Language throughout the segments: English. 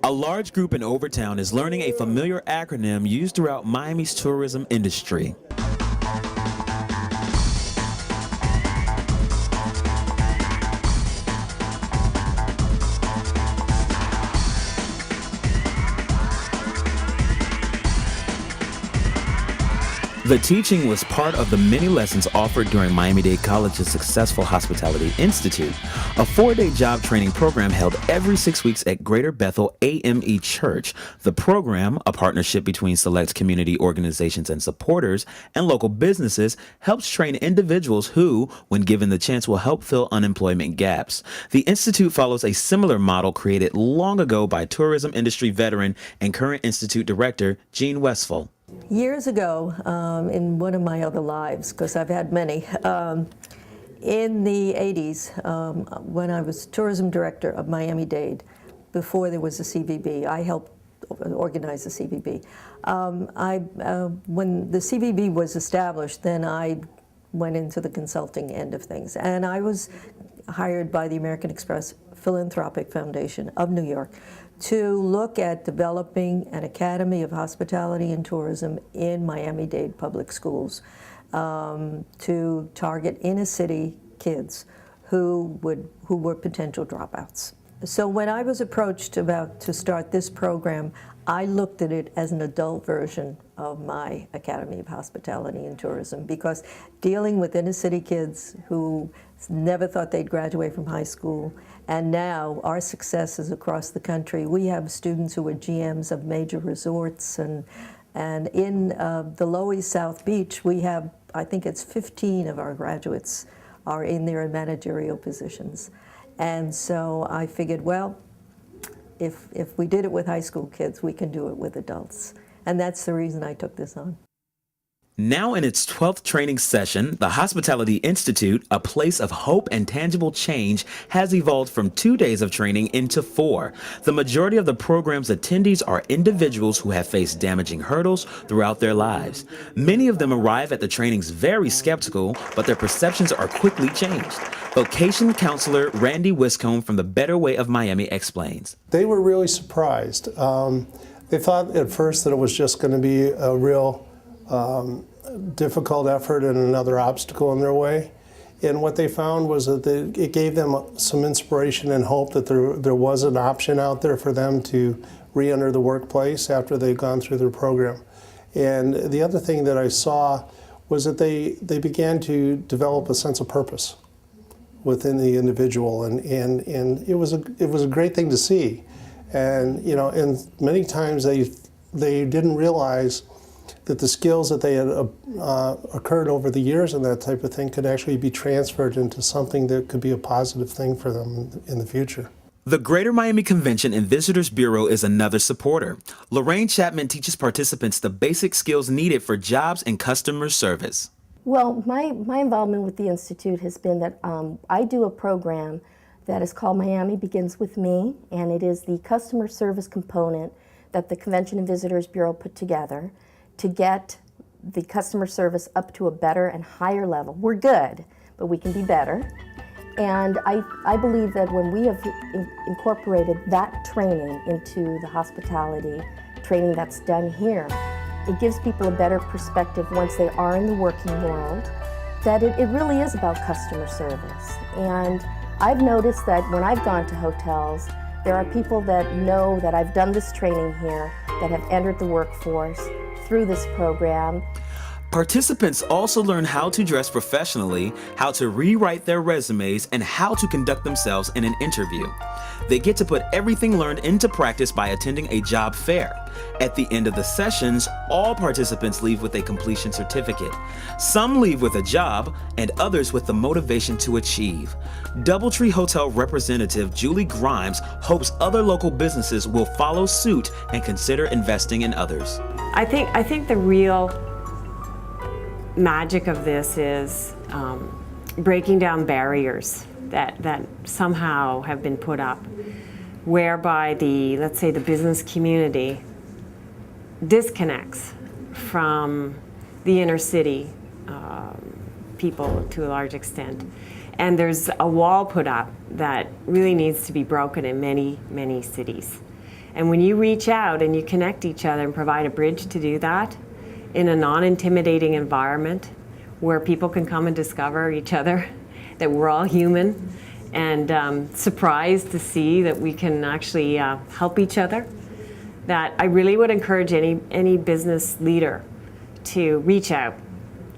A large group in Overtown is learning a familiar acronym used throughout Miami's tourism industry. The teaching was part of the many lessons offered during Miami Dade College's Successful Hospitality Institute, a 4-day job training program held every 6 weeks at Greater Bethel AME Church. The program, a partnership between select community organizations and supporters and local businesses, helps train individuals who, when given the chance, will help fill unemployment gaps. The Institute follows a similar model created long ago by tourism industry veteran and current Institute director Gene Westphal. Years ago, in one of my other lives, because I've had many, in the 80s, when I was tourism director of Miami Dade, before there was a CVB, I helped organize the CVB. When the CVB was established, then I went into the consulting end of things, and I was hired by the American Express Philanthropic Foundation of New York to look at developing an Academy of Hospitality and Tourism in Miami-Dade public schools to target inner-city kids who were potential dropouts. So when I was approached to start this program, I looked at it as an adult version of my Academy of Hospitality and Tourism, because dealing with inner-city kids who never thought they'd graduate from high school, and now our successes across the country. We have students who are GMs of major resorts, and in the Lower East South Beach, we have, I think it's 15 of our graduates are in their managerial positions. And so I figured, well, if we did it with high school kids, we can do it with adults. And that's the reason I took this on. Now in its 12th training session, the Hospitality Institute, a place of hope and tangible change, has evolved from 2 days of training into 4. The majority of the program's attendees are individuals who have faced damaging hurdles throughout their lives. Many of them arrive at the trainings very skeptical, but their perceptions are quickly changed. Vocation counselor Randy Wiscombe from the Better Way of Miami explains. They were really surprised. They thought at first that it was just going to be a real difficult effort and another obstacle in their way. And what they found was that it gave them some inspiration and hope that there was an option out there for them to re-enter the workplace after they've gone through their program. And the other thing that I saw was that they began to develop a sense of purpose within the individual, and it was a great thing to see. And and many times they didn't realize that the skills that they had occurred over the years and that type of thing could actually be transferred into something that could be a positive thing for them in the future. The Greater Miami Convention and Visitors Bureau is another supporter. Lorraine Chapman teaches participants the basic skills needed for jobs and customer service. Well, my involvement with the Institute has been that I do a program that is called Miami Begins With Me, and it is the customer service component that the Convention and Visitors Bureau put together to get the customer service up to a better and higher level. We're good, but we can be better. And I believe that when we have incorporated that training into the hospitality training that's done here, it gives people a better perspective once they are in the working world, that it really is about customer service. And I've noticed that when I've gone to hotels, there are people that know that I've done this training here, that have entered the workforce through this program. Participants also learn how to dress professionally, how to rewrite their resumes, and how to conduct themselves in an interview. They get to put everything learned into practice by attending a job fair. At the end of the sessions, all participants leave with a completion certificate. Some leave with a job, and others with the motivation to achieve. Doubletree Hotel representative Julie Grimes hopes other local businesses will follow suit and consider investing in others. I think the real magic of this is breaking down barriers that somehow have been put up, whereby let's say the business community disconnects from the inner city people to a large extent. And there's a wall put up that really needs to be broken in many, many cities. And when you reach out and you connect each other and provide a bridge to do that in a non-intimidating environment where people can come and discover each other, that we're all human, and surprised to see that we can actually help each other, that I really would encourage any business leader to reach out,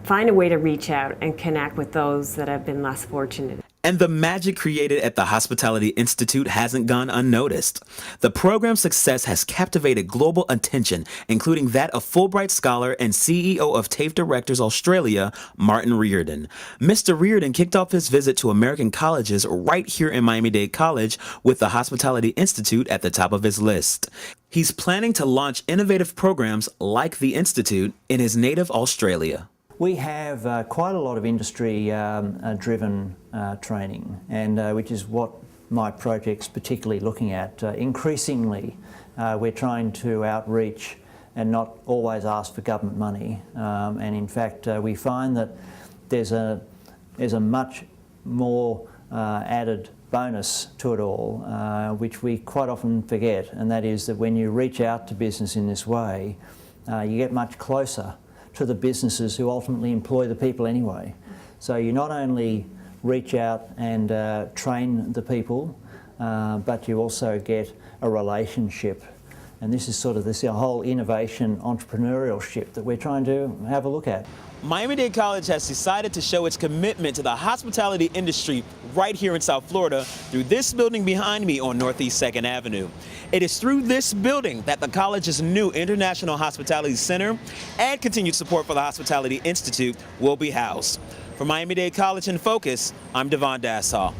find a way to reach out and connect with those that have been less fortunate. And the magic created at the Hospitality Institute hasn't gone unnoticed. The program's success has captivated global attention, including that of Fulbright scholar and CEO of TAFE Directors Australia, Martin Reardon. Mr. Reardon kicked off his visit to American colleges right here in Miami Dade College with the Hospitality Institute at the top of his list. He's planning to launch innovative programs like the Institute in his native Australia. We have quite a lot of industry-driven training, and which is what my project's particularly looking at. Increasingly, we're trying to outreach and not always ask for government money. And in fact, we find that there's a much more added bonus to it all, which we quite often forget, and that is that when you reach out to business in this way, you get much closer to the businesses who ultimately employ the people anyway. So you not only reach out and train the people, but you also get a relationship. And this is sort of this whole innovation entrepreneurship that we're trying to have a look at. Miami-Dade College has decided to show its commitment to the hospitality industry right here in South Florida through this building behind me on Northeast 2nd Avenue. It is through this building that the college's new International Hospitality Center and continued support for the Hospitality Institute will be housed. For Miami-Dade College in Focus, I'm Devon Dassall.